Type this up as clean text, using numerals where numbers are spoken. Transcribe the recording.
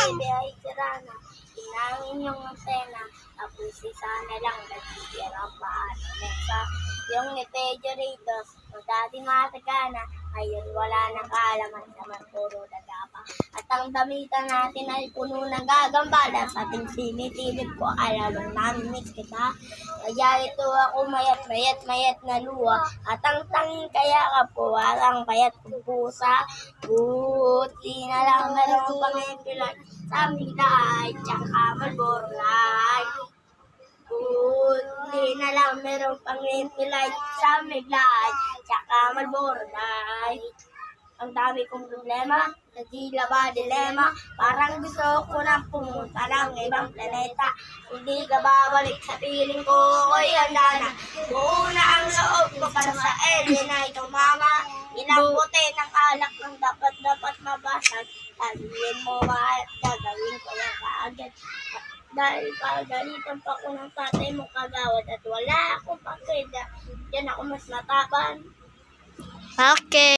TV ay sira na. Hinangin yung antena, tapos isa na lang nagsisira paano. Nexa, yung refrigerator, kung dati matagana, ngayon wala nang kaalaman naman puro dagapa. At ang damitan natin ay puno ng gagambala sa ating sinitilip ko, alam namin mix kita. Kaya ito ako mayat na luha, at ang tanging kaya ka po, walang payat kong pusa. Buti na lang merong pangipilay sa milay, tsaka malbornay. Buti na lang merong pangipilay sa milay, tsaka malbornay. Ang dami kong problema, nagila ba dilema? Parang gusto ko nang pumunta ng ibang planeta. Hindi ka babalik sa piling ko, ko'y handa na. Buo na ang loob ko para sa alien na itong mama. Ilang bote ng alak ng dapat mabasag. Sabihin mo ba, gagawin ko yan kaagad. Dahil pagalitan pa ko ng tatay mo kagawad at wala akong pakida. Yan ako mas matapang. Okay.